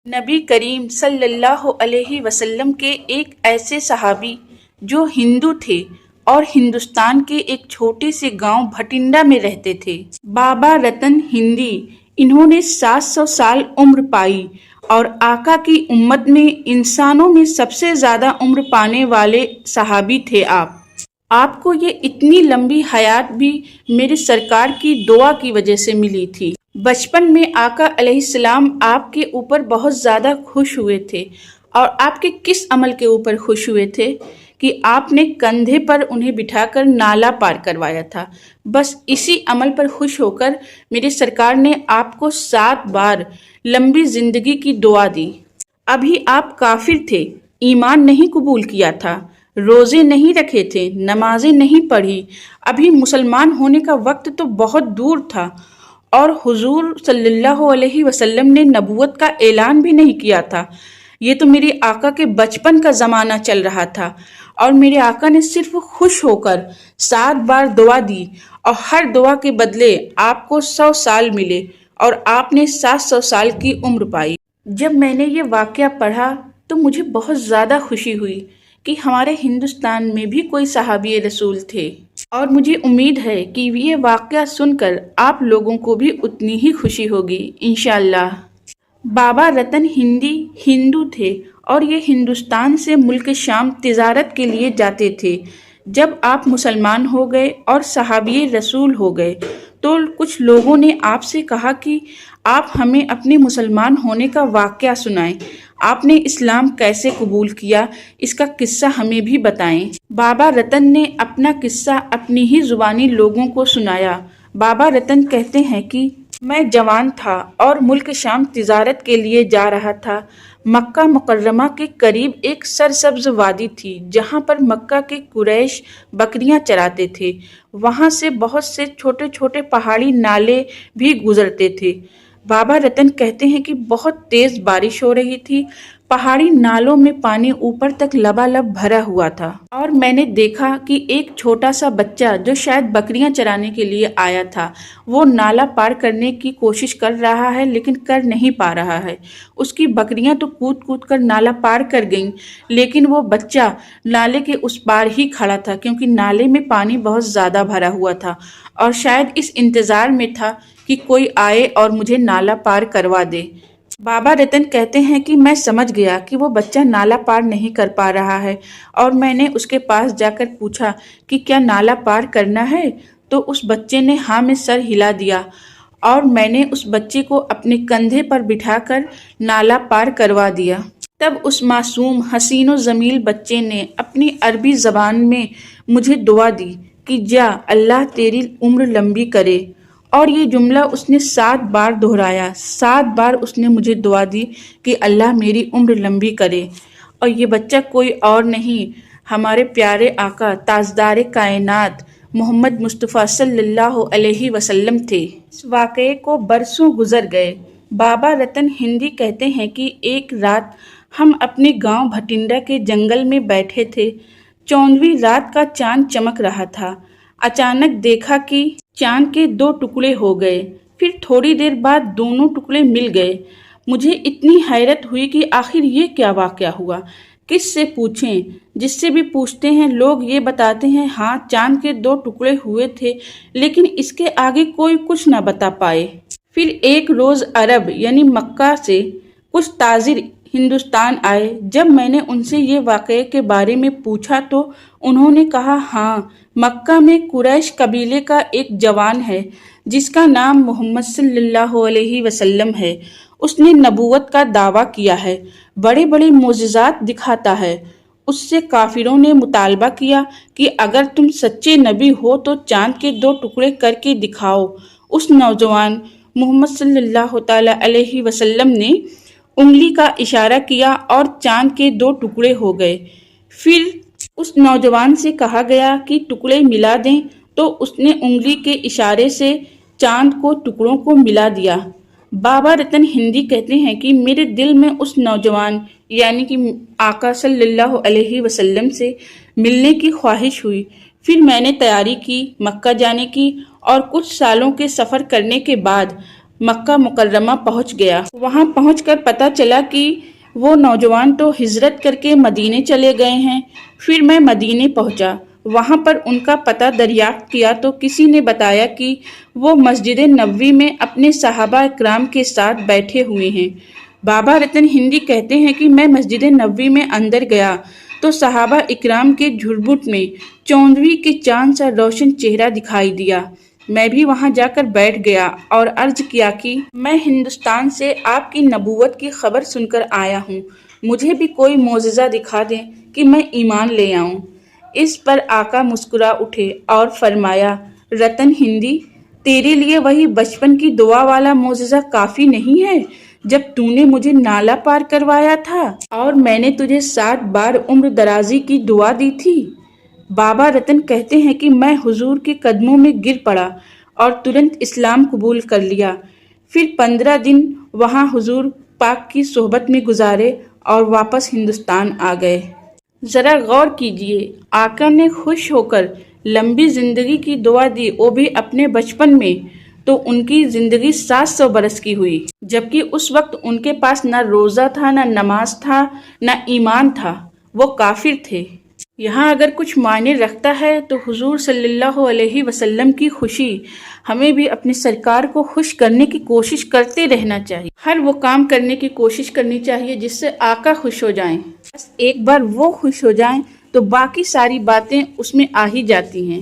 نبی کریم صلی اللہ علیہ وسلم کے ایک ایسے صحابی جو ہندو تھے اور ہندوستان کے ایک چھوٹے سے گاؤں بھٹنڈا میں رہتے تھے، بابا رتن ہندی۔ انہوں نے 700 سال عمر پائی اور آقا کی امت میں انسانوں میں سب سے زیادہ عمر پانے والے صحابی تھے آپ کو یہ اتنی لمبی حیات بھی میرے سرکار کی دعا کی وجہ سے ملی تھی۔ بچپن میں آقا علیہ السلام آپ کے اوپر بہت زیادہ خوش ہوئے تھے، اور آپ کے کس عمل کے اوپر خوش ہوئے تھے کہ آپ نے کندھے پر انہیں بٹھا کر نالا پار کروایا تھا۔ بس اسی عمل پر خوش ہو کر میرے سرکار نے آپ کو 7 بار لمبی زندگی کی دعا دی۔ ابھی آپ کافر تھے، ایمان نہیں قبول کیا تھا، روزے نہیں رکھے تھے، نمازیں نہیں پڑھی، ابھی مسلمان ہونے کا وقت تو بہت دور تھا، اور حضور صلی اللہ علیہ وسلم نے نبوت کا اعلان بھی نہیں کیا تھا۔ یہ تو میرے آقا کے بچپن کا زمانہ چل رہا تھا، اور میرے آقا نے صرف خوش ہو کر 7 بار دعا دی، اور ہر دعا کے بدلے آپ کو 100 سال ملے، اور آپ نے 700 سال کی عمر پائی۔ جب میں نے یہ واقعہ پڑھا تو مجھے بہت زیادہ خوشی ہوئی کہ ہمارے ہندوستان میں بھی کوئی صحابی رسول تھے، اور مجھے امید ہے کہ یہ واقعہ سن کر آپ لوگوں کو بھی اتنی ہی خوشی ہوگی انشاءاللہ۔ بابا رتن ہندی ہندو تھے، اور یہ ہندوستان سے ملک شام تجارت کے لیے جاتے تھے۔ جب آپ مسلمان ہو گئے اور صحابی رسول ہو گئے تو کچھ لوگوں نے آپ سے کہا کہ آپ ہمیں اپنے مسلمان ہونے کا واقعہ سنائیں، آپ نے اسلام کیسے قبول کیا، اس کا قصہ ہمیں بھی بتائیں۔ بابا رتن نے اپنا قصہ اپنی ہی زبانی لوگوں کو سنایا۔ بابا رتن کہتے ہیں کہ میں جوان تھا اور ملک شام تجارت کے لیے جا رہا تھا۔ مکہ مکرمہ کے قریب ایک سرسبز وادی تھی جہاں پر مکہ کے قریش بکریاں چراتے تھے۔ وہاں سے بہت سے چھوٹے چھوٹے پہاڑی نالے بھی گزرتے تھے۔ بابا رتن کہتے ہیں کہ بہت تیز بارش ہو رہی تھی، پہاڑی نالوں میں پانی اوپر تک لبالب بھرا ہوا تھا، اور میں نے دیکھا کہ ایک چھوٹا سا بچہ جو شاید بکریاں چرانے کے لیے آیا تھا، وہ نالا پار کرنے کی کوشش کر رہا ہے لیکن کر نہیں پا رہا ہے۔ اس کی بکریاں تو کود کود کر نالا پار کر گئیں، لیکن وہ بچہ نالے کے اس پار ہی کھڑا تھا کیونکہ نالے میں پانی بہت زیادہ بھرا ہوا تھا، اور شاید اس انتظار میں تھا کہ کوئی آئے اور مجھے نالا پار کروا دے۔ بابا رتن کہتے ہیں کہ میں سمجھ گیا کہ وہ بچہ نالا پار نہیں کر پا رہا ہے، اور میں نے اس کے پاس جا کر پوچھا کہ کیا نالا پار کرنا ہے، تو اس بچے نے ہاں میں سر ہلا دیا، اور میں نے اس بچے کو اپنے کندھے پر بٹھا کر نالا پار کروا دیا۔ تب اس معصوم حسین و جمیل بچے نے اپنی عربی زبان میں مجھے دعا دی کہ جا اللہ تیری عمر لمبی کرے، اور یہ جملہ اس نے 7 بار دہرایا۔ 7 بار اس نے مجھے دعا دی کہ اللہ میری عمر لمبی کرے، اور یہ بچہ کوئی اور نہیں، ہمارے پیارے آقا تاجدار کائنات محمد مصطفیٰ صلی اللہ علیہ وسلم تھے۔ اس واقعے کو برسوں گزر گئے۔ بابا رتن ہندی کہتے ہیں کہ ایک رات ہم اپنے گاؤں بھٹنڈا کے جنگل میں بیٹھے تھے۔ 14ویں رات کا چاند چمک رہا تھا۔ اچانک دیکھا کہ چاند کے 2 ٹکڑے ہو گئے، پھر تھوڑی دیر بعد دونوں ٹکڑے مل گئے۔ مجھے اتنی حیرت ہوئی کہ آخر یہ کیا واقعہ ہوا، کس سے پوچھیں؟ جس سے بھی پوچھتے ہیں لوگ یہ بتاتے ہیں ہاں چاند کے 2 ٹکڑے ہوئے تھے، لیکن اس کے آگے کوئی کچھ نہ بتا پائے۔ پھر ایک روز عرب یعنی مکہ سے کچھ تاجر ہندوستان آئے۔ جب میں نے ان سے یہ واقعے کے بارے میں پوچھا تو انہوں نے کہا ہاں مکہ میں قریش قبیلے کا ایک جوان ہے جس کا نام محمد صلی اللہ علیہ وسلم ہے، اس نے نبوت کا دعویٰ کیا ہے، بڑے بڑے معجزات دکھاتا ہے۔ اس سے کافروں نے مطالبہ کیا کہ اگر تم سچے نبی ہو تو چاند کے 2 ٹکڑے کر کے دکھاؤ۔ اس نوجوان محمد صلی اللہ تعالی علیہ وسلم نے انگلی کا اشارہ کیا اور چاند کے 2 ٹکڑے ہو گئے۔ پھر اس نوجوان سے کہا گیا کہ ٹکڑے ملا دیں، تو اس نے انگلی کے اشارے سے چاند کو ٹکڑوں کو ملا دیا۔ بابا رتن ہندی کہتے ہیں کہ میرے دل میں اس نوجوان یعنی کہ آقا صلی اللہ علیہ وسلم سے ملنے کی خواہش ہوئی۔ پھر میں نے تیاری کی مکہ جانے کی، اور کچھ سالوں کے سفر کرنے کے بعد مکہ مکرمہ پہنچ گیا۔ وہاں پہنچ کر پتہ چلا کہ وہ نوجوان تو ہجرت کر کے مدینے چلے گئے ہیں۔ پھر میں مدینے پہنچا، وہاں پر ان کا پتہ دریافت کیا تو کسی نے بتایا کہ وہ مسجد نبوی میں اپنے صحابہ اکرام کے ساتھ بیٹھے ہوئے ہیں۔ بابا رتن ہندی کہتے ہیں کہ میں مسجد نبوی میں اندر گیا تو صحابہ اکرام کے جھرمٹ میں چوندوی کے چاند سا روشن چہرہ دکھائی دیا۔ میں بھی وہاں جا کر بیٹھ گیا اور عرض کیا کہ میں ہندوستان سے آپ کی نبوت کی خبر سن کر آیا ہوں، مجھے بھی کوئی معجزہ دکھا دیں کہ میں ایمان لے آؤں۔ اس پر آقا مسکرا اٹھے اور فرمایا، رتن ہندی، تیرے لیے وہی بچپن کی دعا والا معجزہ کافی نہیں ہے جب تو نے مجھے نالا پار کروایا تھا اور میں نے تجھے 7 بار عمر درازی کی دعا دی تھی۔ بابا رتن کہتے ہیں کہ میں حضور کے قدموں میں گر پڑا اور ترنت اسلام قبول کر لیا۔ پھر 15 دن وہاں حضور پاک کی صحبت میں گزارے اور واپس ہندوستان آ گئے۔ ذرا غور کیجئے، آقا نے خوش ہو کر لمبی زندگی کی دعا دی، وہ بھی اپنے بچپن میں، تو ان کی زندگی 700 برس کی ہوئی، جبکہ اس وقت ان کے پاس نہ روزہ تھا، نہ نماز تھا، نہ ایمان تھا، وہ کافر تھے۔ یہاں اگر کچھ معنی رکھتا ہے تو حضور صلی اللہ علیہ وسلم کی خوشی، ہمیں بھی اپنے سرکار کو خوش کرنے کی کوشش کرتے رہنا چاہیے، ہر وہ کام کرنے کی کوشش کرنی چاہیے جس سے آقا خوش ہو جائیں۔ بس ایک بار وہ خوش ہو جائیں تو باقی ساری باتیں اس میں آ ہی جاتی ہیں۔